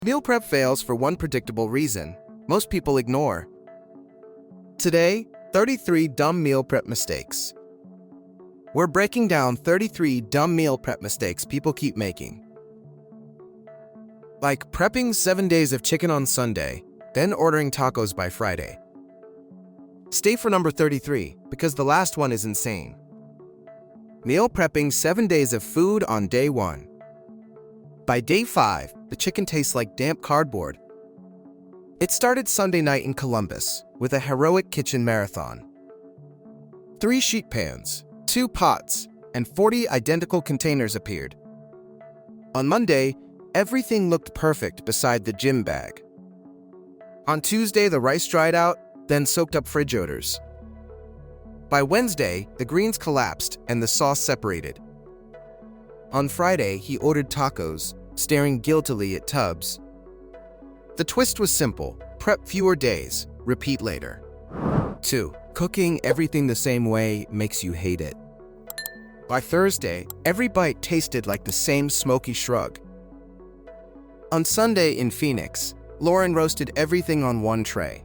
Meal prep fails for one predictable reason most people ignore. Today, 33 dumb meal prep mistakes. We're breaking down 33 dumb meal prep mistakes people keep making. Like prepping 7 days of chicken on Sunday, then ordering tacos by Friday. Stay for number 33, because the last one is insane. Meal prepping 7 days of food on day 1. By day 5, the chicken tastes like damp cardboard. It started Sunday night in Columbus with a heroic kitchen marathon. 3 sheet pans, 2 pots, and 40 identical containers appeared. On Monday, everything looked perfect beside the gym bag. On Tuesday, the rice dried out, then soaked up fridge odors. By Wednesday, the greens collapsed and the sauce separated. On Friday, he ordered tacos, staring guiltily at tubs. The twist was simple: prep fewer days, repeat later. 2. Cooking everything the same way makes you hate it. By Thursday, every bite tasted like the same smoky shrug. On Sunday in Phoenix, Lauren roasted everything on one tray.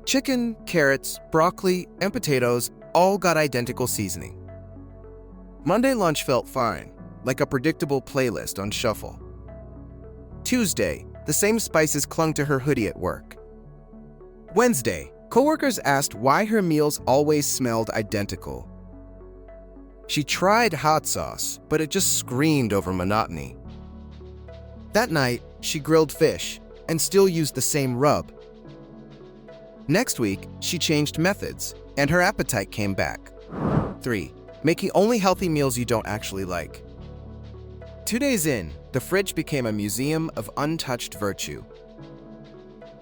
Chicken, carrots, broccoli, and potatoes all got identical seasoning. Monday lunch felt fine, like a predictable playlist on shuffle. Tuesday, the same spices clung to her hoodie at work. Wednesday, coworkers asked why her meals always smelled identical. She tried hot sauce, but it just screamed over monotony. That night, she grilled fish and still used the same rub. Next week, she changed methods, and her appetite came back. 3. Making only healthy meals you don't actually like. 2 days in, the fridge became a museum of untouched virtue.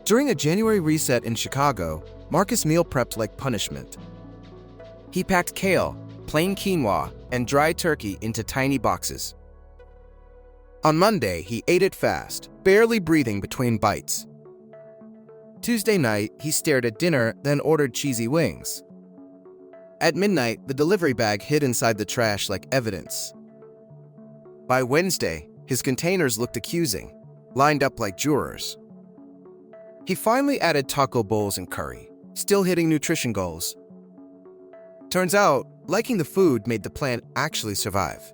During a January reset in Chicago, Marcus meal prepped like punishment. He packed kale, plain quinoa, and dry turkey into tiny boxes. On Monday, he ate it fast, barely breathing between bites. Tuesday night, he stared at dinner, then ordered cheesy wings. At midnight, the delivery bag hid inside the trash like evidence. By Wednesday, his containers looked accusing, lined up like jurors. He finally added taco bowls and curry, still hitting nutrition goals. Turns out, liking the food made the plan actually survive.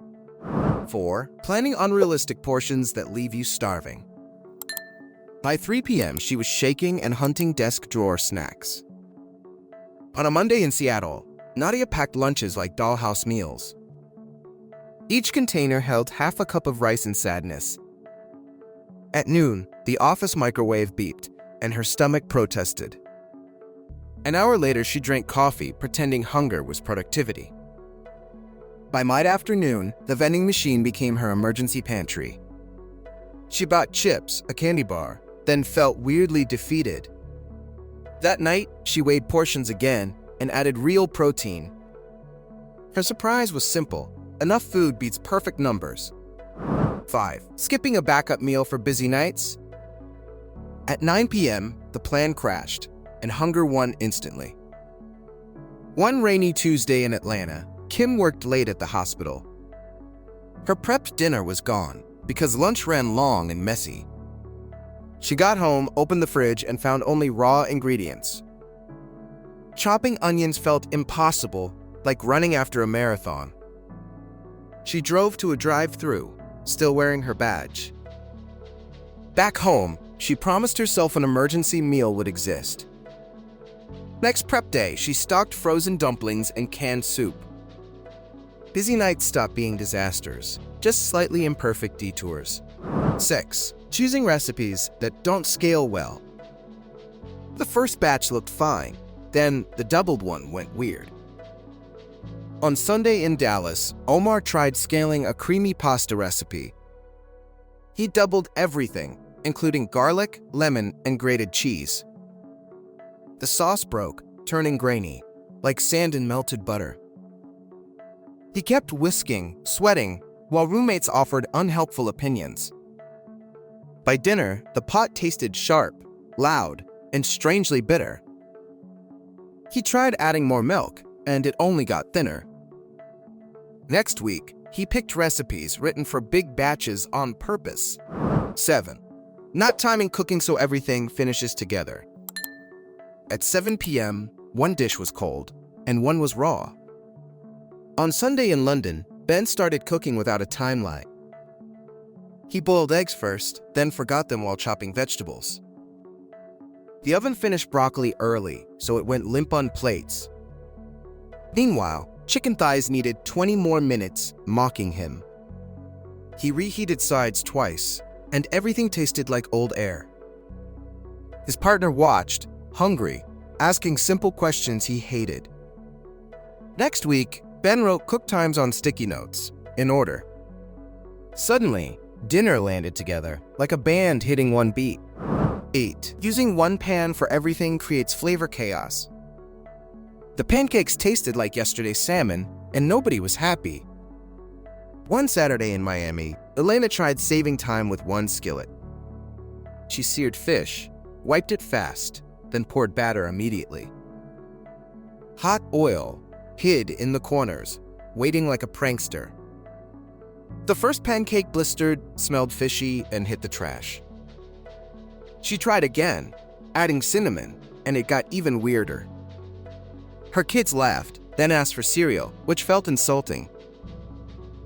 4. Planning unrealistic portions that leave you starving. By 3 p.m., she was shaking and hunting desk drawer snacks. On a Monday in Seattle, Nadia packed lunches like dollhouse meals. Each container held half a cup of rice and sadness. At noon, the office microwave beeped, and her stomach protested. An hour later, she drank coffee, pretending hunger was productivity. By mid-afternoon, the vending machine became her emergency pantry. She bought chips, a candy bar, then felt weirdly defeated. That night, she weighed portions again and added real protein. Her surprise was simple: enough food beats perfect numbers. 5. Skipping a backup meal for busy nights. At 9 p.m., the plan crashed, and hunger won instantly. One rainy Tuesday in Atlanta, Kim worked late at the hospital. Her prepped dinner was gone because lunch ran long and messy. She got home, opened the fridge, and found only raw ingredients. Chopping onions felt impossible, like running after a marathon. She drove to a drive-thru, still wearing her badge. Back home, she promised herself an emergency meal would exist. Next prep day, she stocked frozen dumplings and canned soup. Busy nights stopped being disasters, just slightly imperfect detours. 6. Choosing recipes that don't scale well. The first batch looked fine, then the doubled one went weird. On Sunday in Dallas, Omar tried scaling a creamy pasta recipe. He doubled everything, including garlic, lemon, and grated cheese. The sauce broke, turning grainy, like sand in melted butter. He kept whisking, sweating, while roommates offered unhelpful opinions. By dinner, the pot tasted sharp, loud, and strangely bitter. He tried adding more milk, and it only got thinner. Next week, he picked recipes written for big batches on purpose. 7. not timing cooking so everything finishes together. At 7 p.m., one dish was cold, and one was raw. On Sunday in London, Ben started cooking without a timeline. He boiled eggs first, then forgot them while chopping vegetables. The oven finished broccoli early, so it went limp on plates. Meanwhile, chicken thighs needed 20 more minutes, mocking him. He reheated sides twice, and everything tasted like old air. His partner watched, hungry, asking simple questions he hated. Next week, Ben wrote cook times on sticky notes, in order. Suddenly, dinner landed together, like a band hitting one beat. 8. Using one pan for everything creates flavor chaos. The pancakes tasted like yesterday's salmon, and nobody was happy. One Saturday in Miami, Elena tried saving time with one skillet. She seared fish, wiped it fast, then poured batter immediately. Hot oil hid in the corners, waiting like a prankster. The first pancake blistered, smelled fishy, and hit the trash. She tried again, adding cinnamon, and it got even weirder. Her kids laughed, then asked for cereal, which felt insulting.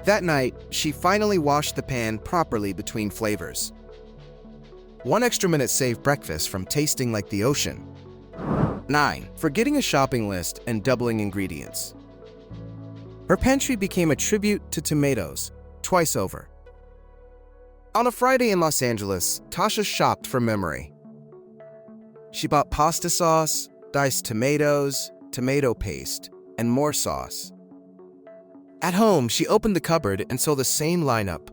That night, she finally washed the pan properly between flavors. 1 extra minute saved breakfast from tasting like the ocean. 9. Forgetting a shopping list and doubling ingredients. Her pantry became a tribute to tomatoes, twice over. On a Friday in Los Angeles, Tasha shopped for memory. She bought pasta sauce, diced tomatoes, tomato paste, and more sauce. At home, she opened the cupboard and saw the same lineup.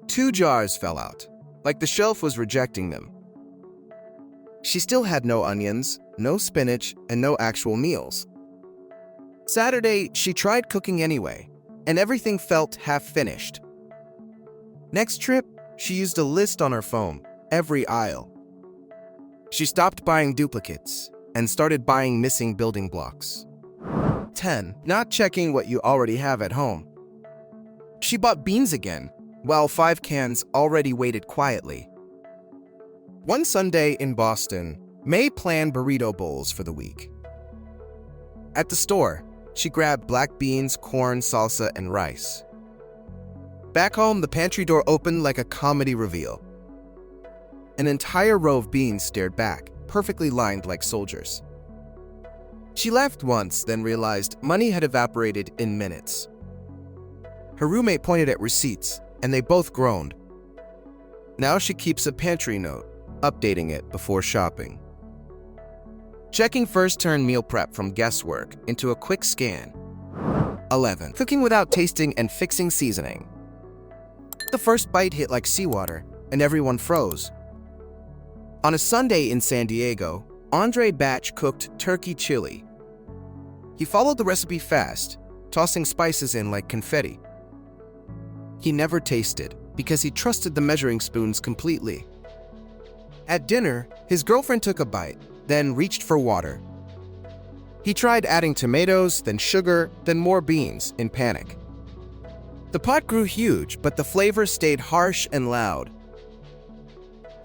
2 jars fell out, like the shelf was rejecting them. She still had no onions, no spinach, and no actual meals. Saturday, she tried cooking anyway, and everything felt half-finished. Next trip, she used a list on her phone, every aisle. She stopped buying duplicates and started buying missing building blocks. 10. Not checking what you already have at home. She bought beans again, while 5 cans already waited quietly. One Sunday in Boston, May planned burrito bowls for the week. At the store, she grabbed black beans, corn, salsa, and rice. Back home, the pantry door opened like a comedy reveal. An entire row of beans stared back, perfectly lined like soldiers. She laughed once, then realized money had evaporated in minutes. Her roommate pointed at receipts, and they both groaned. Now she keeps a pantry note, updating it before shopping. Checking first turned meal prep from guesswork into a quick scan. 11. Cooking without tasting and fixing seasoning. The first bite hit like seawater, and everyone froze. On a Sunday in San Diego, Andre Batch cooked turkey chili. He followed the recipe fast, tossing spices in like confetti. He never tasted because he trusted the measuring spoons completely. At dinner, his girlfriend took a bite, then reached for water. He tried adding tomatoes, then sugar, then more beans in panic. The pot grew huge, but the flavor stayed harsh and loud.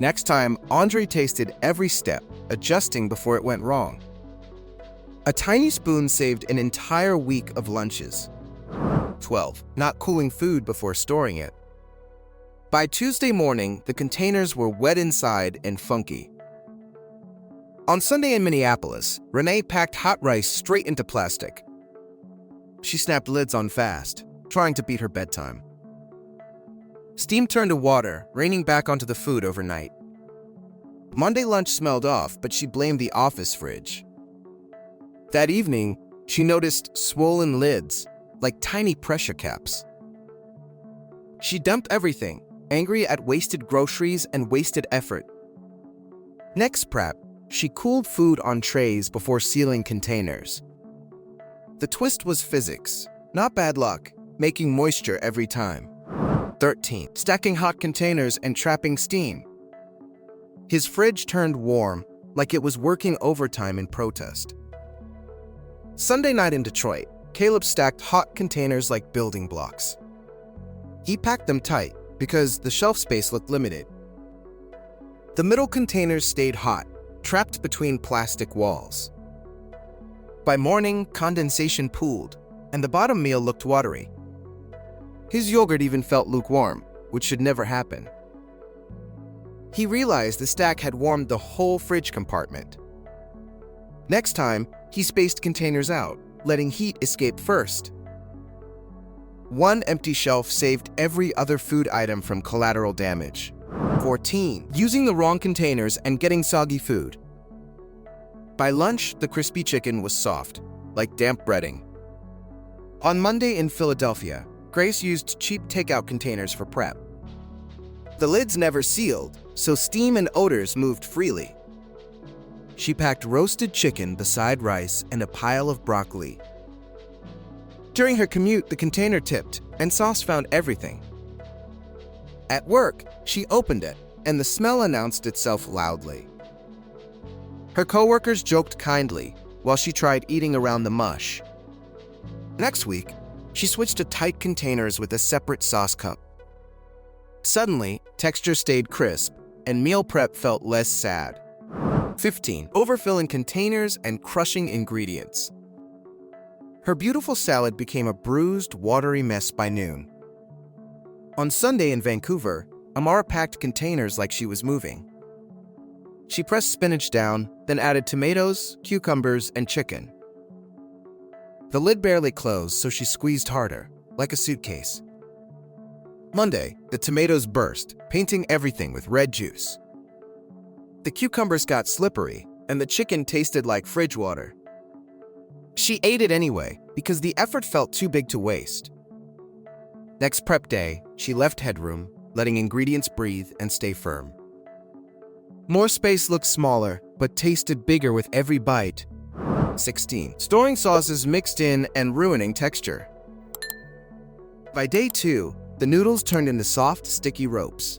Next time, Andre tasted every step, adjusting before it went wrong. A tiny spoon saved an entire week of lunches. 12. Not cooling food before storing it. By Tuesday morning, the containers were wet inside and funky. On Sunday in Minneapolis, Renee packed hot rice straight into plastic. She snapped lids on fast, trying to beat her bedtime. Steam turned to water, raining back onto the food overnight. Monday lunch smelled off, but she blamed the office fridge. That evening, she noticed swollen lids, like tiny pressure caps. She dumped everything, angry at wasted groceries and wasted effort. Next prep, she cooled food on trays before sealing containers. The twist was physics, not bad luck, making moisture every time. 13. Stacking hot containers and trapping steam. His fridge turned warm, like it was working overtime in protest. Sunday night in Detroit, Caleb stacked hot containers like building blocks. He packed them tight because the shelf space looked limited. The middle containers stayed hot, trapped between plastic walls. By morning, condensation pooled, and the bottom meal looked watery. His yogurt even felt lukewarm, which should never happen. He realized the stack had warmed the whole fridge compartment. Next time, he spaced containers out, letting heat escape first. One empty shelf saved every other food item from collateral damage. 14. Using the wrong containers and getting soggy food. By lunch, the crispy chicken was soft, like damp breading. On Monday in Philadelphia, Grace used cheap takeout containers for prep. The lids never sealed, so steam and odors moved freely. She packed roasted chicken beside rice and a pile of broccoli. During her commute, the container tipped, and sauce found everything. At work, she opened it, and the smell announced itself loudly. Her coworkers joked kindly, while she tried eating around the mush. Next week, she switched to tight containers with a separate sauce cup. Suddenly, texture stayed crisp, and meal prep felt less sad. 15. Overfilling containers and crushing ingredients. Her beautiful salad became a bruised, watery mess by noon. On Sunday in Vancouver, Amara packed containers like she was moving. She pressed spinach down, then added tomatoes, cucumbers, and chicken. The lid barely closed, so she squeezed harder, like a suitcase. Monday, the tomatoes burst, painting everything with red juice. The cucumbers got slippery, and the chicken tasted like fridge water. She ate it anyway, because the effort felt too big to waste. Next prep day, she left headroom, letting ingredients breathe and stay firm. More space looked smaller, but tasted bigger with every bite. 16. Storing sauces mixed in and ruining texture. By day 2, the noodles turned into soft, sticky ropes.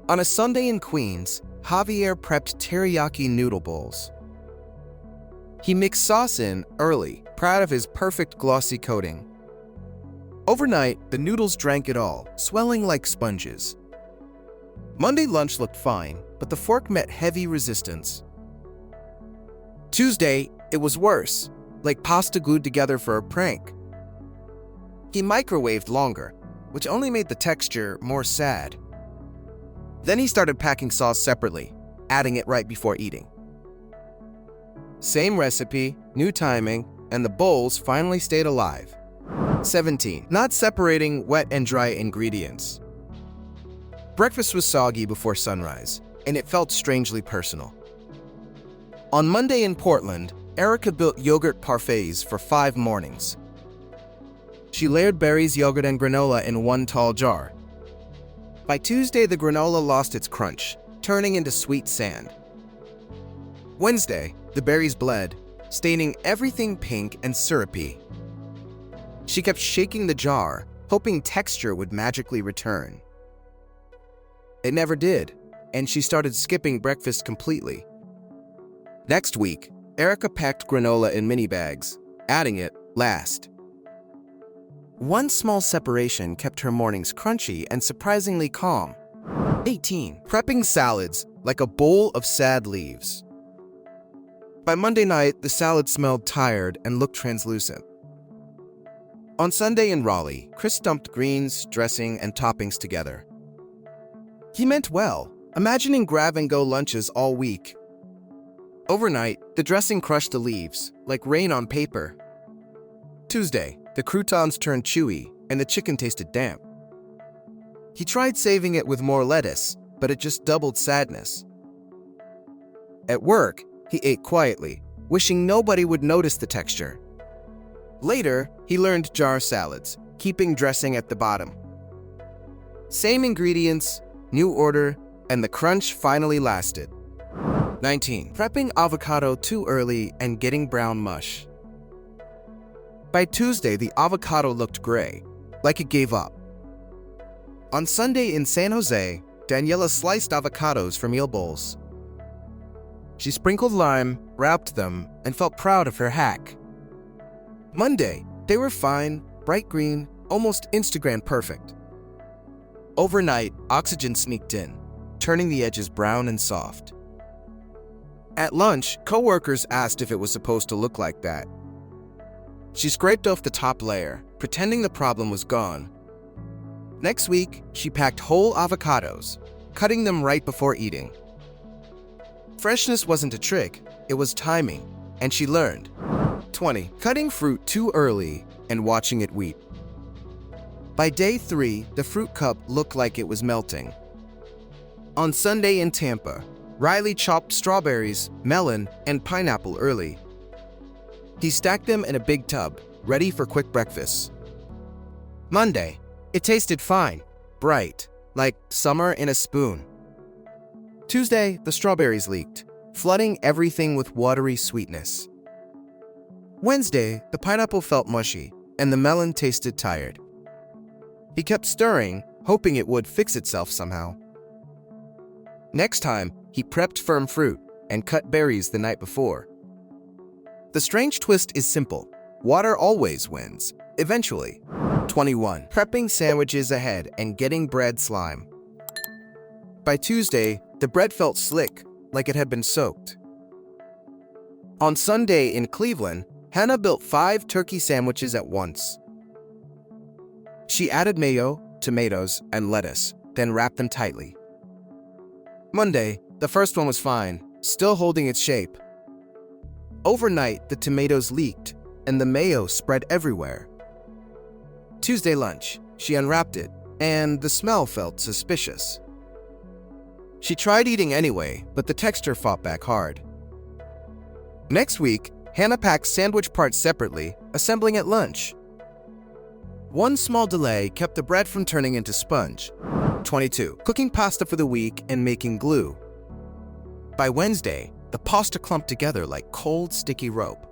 On a Sunday in Queens, Javier prepped teriyaki noodle bowls. He mixed sauce in early, proud of his perfect glossy coating. Overnight, the noodles drank it all, swelling like sponges. Monday lunch looked fine, but the fork met heavy resistance. Tuesday, it was worse, like pasta glued together for a prank. He microwaved longer, which only made the texture more sad. Then he started packing sauce separately, adding it right before eating. Same recipe, new timing, and the bowls finally stayed alive. 17. Not separating wet and dry ingredients. Breakfast was soggy before sunrise, and it felt strangely personal. On Monday in Portland, Erica built yogurt parfaits for 5 mornings. She layered berries, yogurt, and granola in one tall jar. By Tuesday, the granola lost its crunch, turning into sweet sand. Wednesday, the berries bled, staining everything pink and syrupy. She kept shaking the jar, hoping texture would magically return. It never did, and she started skipping breakfast completely. Next week, Erica packed granola in mini bags, adding it last. One small separation kept her mornings crunchy and surprisingly calm. 18. Prepping salads like a bowl of sad leaves. By Monday night, the salad smelled tired and looked translucent. On Sunday in Raleigh, Chris dumped greens, dressing, and toppings together. He meant well, imagining grab-and-go lunches all week. Overnight, the dressing crushed the leaves, like rain on paper. Tuesday, the croutons turned chewy, and the chicken tasted damp. He tried saving it with more lettuce, but it just doubled sadness. At work, he ate quietly, wishing nobody would notice the texture. Later, he learned jar salads, keeping dressing at the bottom. Same ingredients, new order, and the crunch finally lasted. 19. Prepping avocado too early and getting brown mush. By Tuesday, the avocado looked gray, like it gave up. On Sunday in San Jose, Daniela sliced avocados for meal bowls. She sprinkled lime, wrapped them, and felt proud of her hack. Monday, they were fine, bright green, almost Instagram perfect. Overnight, oxygen sneaked in. turning the edges brown and soft. At lunch, coworkers asked if it was supposed to look like that. She scraped off the top layer, pretending the problem was gone. Next week, she packed whole avocados, cutting them right before eating. Freshness wasn't a trick, it was timing, and she learned. 20. Cutting fruit too early and watching it weep. By day 3, the fruit cup looked like it was melting. On Sunday in Tampa, Riley chopped strawberries, melon, and pineapple early. He stacked them in a big tub, ready for quick breakfast. Monday, it tasted fine, bright, like summer in a spoon. Tuesday, the strawberries leaked, flooding everything with watery sweetness. Wednesday, the pineapple felt mushy, and the melon tasted tired. He kept stirring, hoping it would fix itself somehow. Next time, he prepped firm fruit and cut berries the night before. The strange twist is simple. Water always wins, eventually. 21. Prepping sandwiches ahead and getting bread slime. By Tuesday, the bread felt slick, like it had been soaked. On Sunday in Cleveland, Hannah built 5 turkey sandwiches at once. She added mayo, tomatoes, and lettuce, then wrapped them tightly. Monday, the first one was fine, still holding its shape. Overnight, the tomatoes leaked, and the mayo spread everywhere. Tuesday lunch, she unwrapped it, and the smell felt suspicious. She tried eating anyway, but the texture fought back hard. Next week, Hannah packed sandwich parts separately, assembling at lunch. One small delay kept the bread from turning into sponge. 22. Cooking pasta for the week and making glue. By Wednesday, the pasta clumped together like cold, sticky rope.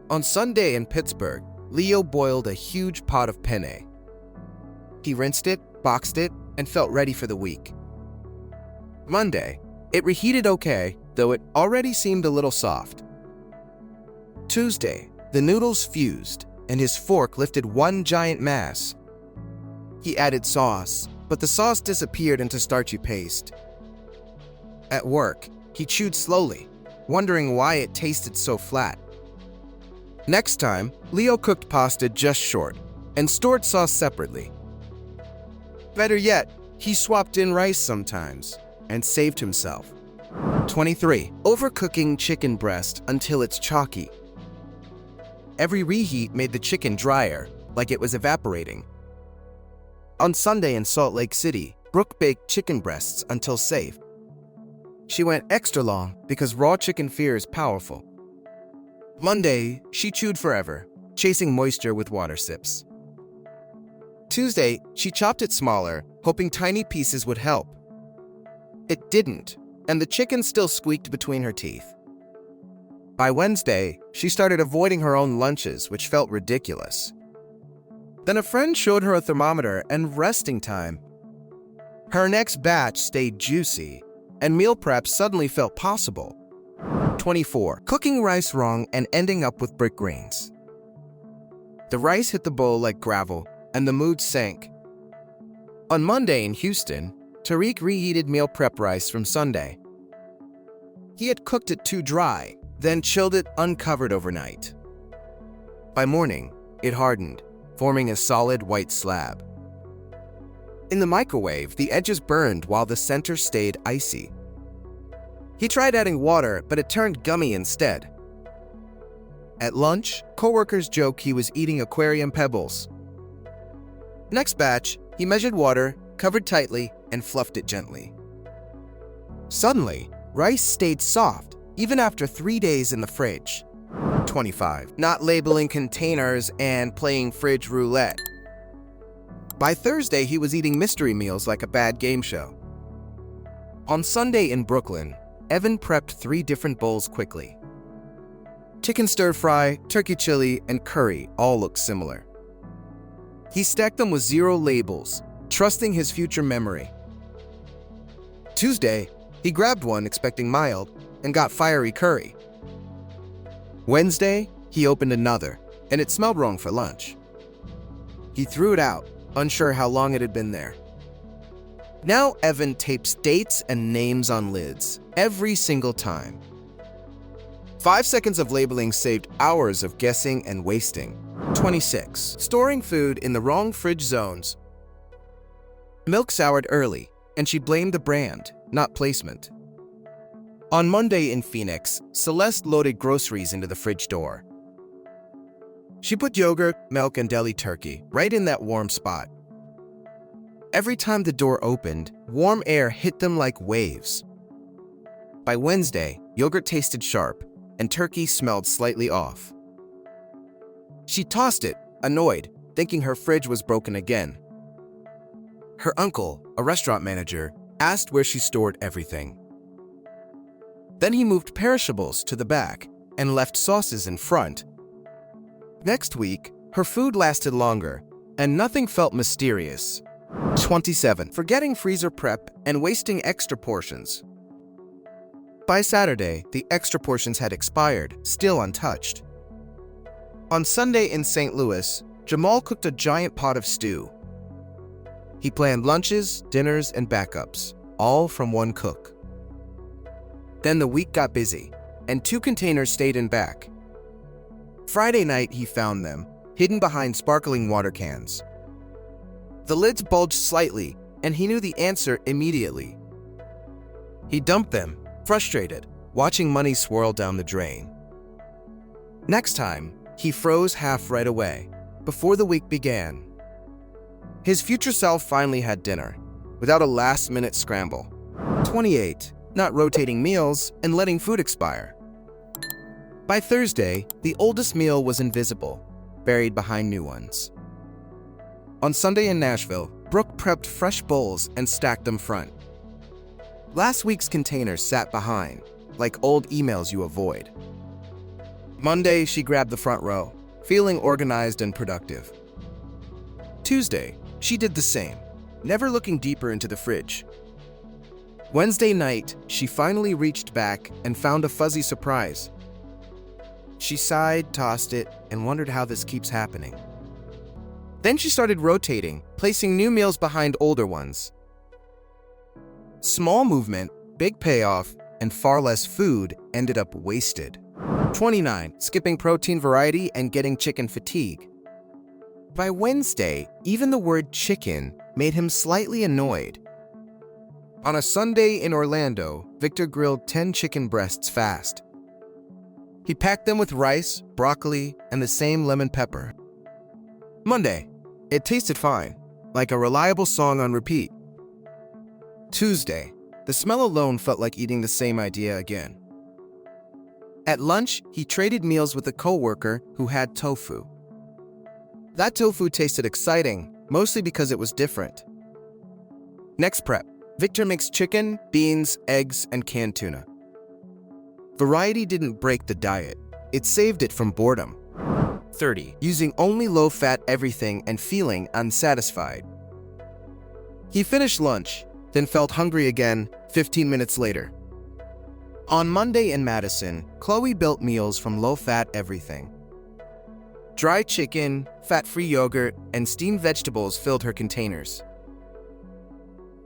On Sunday in Pittsburgh, Leo boiled a huge pot of penne. He rinsed it, boxed it, and felt ready for the week. Monday, it reheated okay, though it already seemed a little soft. Tuesday, the noodles fused, and his fork lifted one giant mass. He added sauce, but the sauce disappeared into starchy paste. At work, he chewed slowly, wondering why it tasted so flat. Next time, Leo cooked pasta just short and stored sauce separately. Better yet, he swapped in rice sometimes and saved himself. 23. Overcooking chicken breast until it's chalky. Every reheat made the chicken drier, like it was evaporating. On Sunday in Salt Lake City, Brooke baked chicken breasts until safe. She went extra long because raw chicken fear is powerful. Monday, she chewed forever, chasing moisture with water sips. Tuesday, she chopped it smaller, hoping tiny pieces would help. It didn't, and the chicken still squeaked between her teeth. By Wednesday, she started avoiding her own lunches, which felt ridiculous. Then a friend showed her a thermometer and resting time. Her next batch stayed juicy, and meal prep suddenly felt possible. 24. Cooking rice wrong and ending up with brick grains. The rice hit the bowl like gravel, and the mood sank. On Monday in Houston, Tariq reheated meal prep rice from Sunday. He had cooked it too dry, then chilled it uncovered overnight. By morning, it hardened, forming a solid white slab. In the microwave, the edges burned while the center stayed icy. He tried adding water, but it turned gummy instead. At lunch, coworkers joked he was eating aquarium pebbles. Next batch, he measured water, covered tightly, and fluffed it gently. Suddenly, rice stayed soft, even after 3 days in the fridge. 25. Not labeling containers and playing fridge roulette. By Thursday, he was eating mystery meals like a bad game show. On Sunday in Brooklyn, Evan prepped 3 different bowls quickly. Chicken stir-fry, turkey chili, and curry all looked similar. He stacked them with 0 labels, trusting his future memory. Tuesday, he grabbed one expecting mild and got fiery curry. Wednesday, he opened another, and it smelled wrong for lunch. He threw it out, unsure how long it had been there. Now Evan tapes dates and names on lids every single time. 5 seconds of labeling saved hours of guessing and wasting. 26. Storing food in the wrong fridge zones. Milk soured early, and she blamed the brand, not placement. On Monday in Phoenix, Celeste loaded groceries into the fridge door. She put yogurt, milk, and deli turkey right in that warm spot. Every time the door opened, warm air hit them like waves. By Wednesday, yogurt tasted sharp, and turkey smelled slightly off. She tossed it, annoyed, thinking her fridge was broken again. Her uncle, a restaurant manager, asked where she stored everything. Then he moved perishables to the back and left sauces in front. Next week, her food lasted longer, and nothing felt mysterious. 27. Forgetting freezer prep and wasting extra portions. By Saturday, the extra portions had expired, still untouched. On Sunday in St. Louis, Jamal cooked a giant pot of stew. He planned lunches, dinners, and backups, all from one cook. Then the week got busy, and 2 containers stayed in back. Friday night, he found them, hidden behind sparkling water cans. The lids bulged slightly, and he knew the answer immediately. He dumped them, frustrated, watching money swirl down the drain. Next time, he froze half right away, before the week began. His future self finally had dinner, without a last-minute scramble. 28. Not rotating meals and letting food expire. By Thursday, the oldest meal was invisible, buried behind new ones. On Sunday in Nashville, Brooke prepped fresh bowls and stacked them front. Last week's containers sat behind, like old emails you avoid. Monday, she grabbed the front row, feeling organized and productive. Tuesday, she did the same, never looking deeper into the fridge. Wednesday night, she finally reached back and found a fuzzy surprise. She sighed, tossed it, and wondered how this keeps happening. Then she started rotating, placing new meals behind older ones. Small movement, big payoff, and far less food ended up wasted. 29. Skipping protein variety and getting chicken fatigue. By Wednesday, even the word chicken made him slightly annoyed. On a Sunday in Orlando, Victor grilled 10 chicken breasts fast. He packed them with rice, broccoli, and the same lemon pepper. Monday, it tasted fine, like a reliable song on repeat. Tuesday, the smell alone felt like eating the same idea again. At lunch, he traded meals with a coworker who had tofu. That tofu tasted exciting, mostly because it was different. Next prep, Victor mixed chicken, beans, eggs, and canned tuna. Variety didn't break the diet, it saved it from boredom. 30. Using only low-fat everything and feeling unsatisfied. He finished lunch, then felt hungry again 15 minutes later. On Monday in Madison, Chloe built meals from low-fat everything. Dry chicken, fat-free yogurt, and steamed vegetables filled her containers.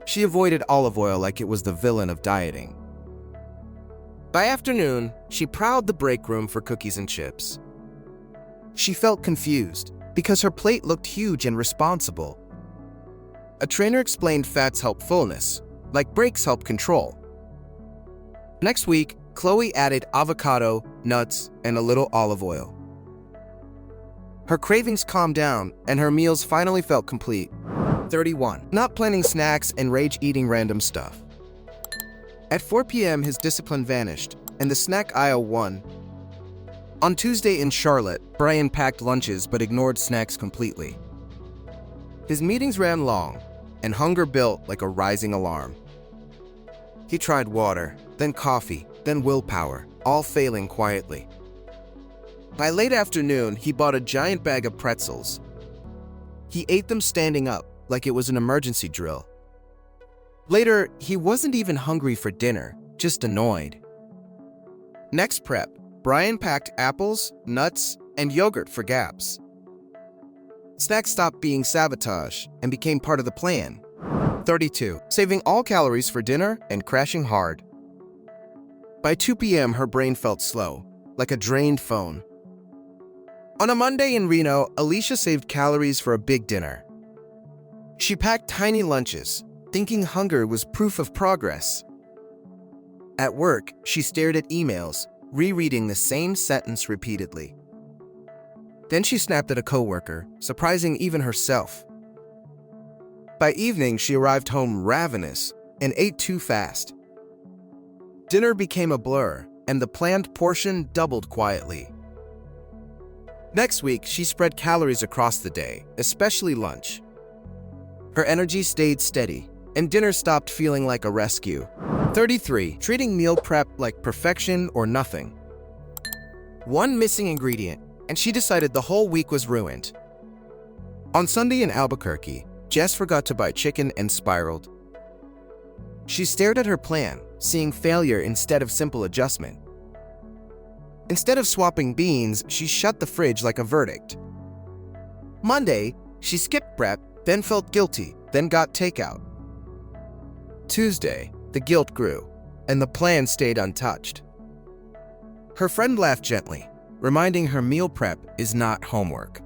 She avoided olive oil like it was the villain of dieting. By afternoon, she prowled the break room for cookies and chips. She felt confused because her plate looked huge and responsible. A trainer explained fats help fullness, like breaks help control. Next week, Chloe added avocado, nuts, and a little olive oil. Her cravings calmed down, and her meals finally felt complete. 31. Not planning snacks and rage eating random stuff. At 4 p.m., his discipline vanished, and the snack aisle won. On Tuesday in Charlotte, Brian packed lunches but ignored snacks completely. His meetings ran long, and hunger built like a rising alarm. He tried water, then coffee, then willpower, all failing quietly. By late afternoon, he bought a giant bag of pretzels. He ate them standing up, like it was an emergency drill. Later, he wasn't even hungry for dinner, just annoyed. Next prep, Brian packed apples, nuts, and yogurt for gaps. Snacks stopped being sabotage and became part of the plan. 32. Saving all calories for dinner and crashing hard. By 2 p.m., her brain felt slow, like a drained phone. On a Monday in Reno, Alicia saved calories for a big dinner. She packed tiny lunches, thinking hunger was proof of progress. At work, she stared at emails, rereading the same sentence repeatedly. Then she snapped at a coworker, surprising even herself. By evening, she arrived home ravenous and ate too fast. Dinner became a blur, and the planned portion doubled quietly. Next week, she spread calories across the day, especially lunch. Her energy stayed steady, and dinner stopped feeling like a rescue. 33. Treating meal prep like perfection or nothing. One missing ingredient, and she decided the whole week was ruined. On Sunday in Albuquerque, Jess forgot to buy chicken and spiraled. She stared at her plan, seeing failure instead of simple adjustment. Instead of swapping beans, she shut the fridge like a verdict. Monday, she skipped prep, then felt guilty, then got takeout. Tuesday, the guilt grew, and the plan stayed untouched. Her friend laughed gently, reminding her meal prep is not homework.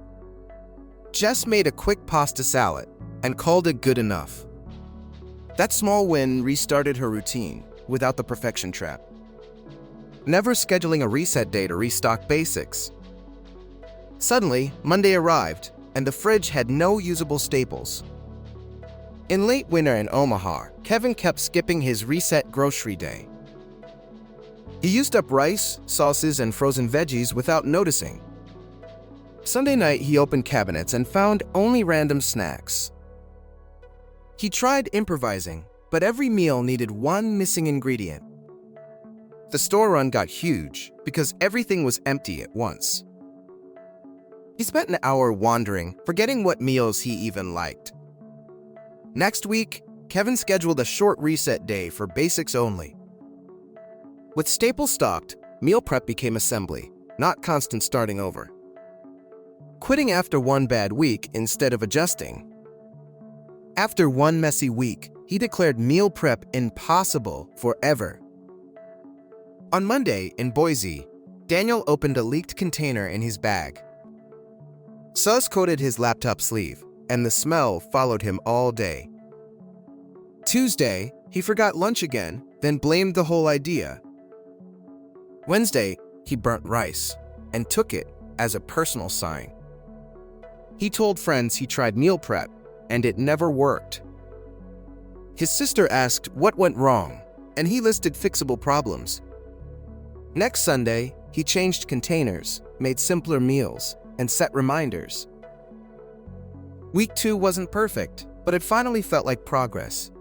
Jess made a quick pasta salad and called it good enough. That small win restarted her routine without the perfection trap. Never scheduling a reset day to restock basics. Suddenly, Monday arrived, and the fridge had no usable staples. In late winter in Omaha, Kevin kept skipping his reset grocery day. He used up rice, sauces, and frozen veggies without noticing. Sunday night, he opened cabinets and found only random snacks. He tried improvising, but every meal needed one missing ingredient. The store run got huge because everything was empty at once. He spent an hour wandering, forgetting what meals he even liked. Next week, Kevin scheduled a short reset day for basics only. With staples stocked, meal prep became assembly, not constant starting over. Quitting after one bad week instead of adjusting. After one messy week, he declared meal prep impossible forever. On Monday in Boise, Daniel opened a leaked container in his bag. Sauce coated his laptop sleeve, and the smell followed him all day. Tuesday, he forgot lunch again, then blamed the whole idea. Wednesday, he burnt rice and took it as a personal sign. He told friends he tried meal prep, and it never worked. His sister asked what went wrong, and he listed fixable problems. Next Sunday, he changed containers, made simpler meals, and set reminders. Week 2 wasn't perfect, but it finally felt like progress.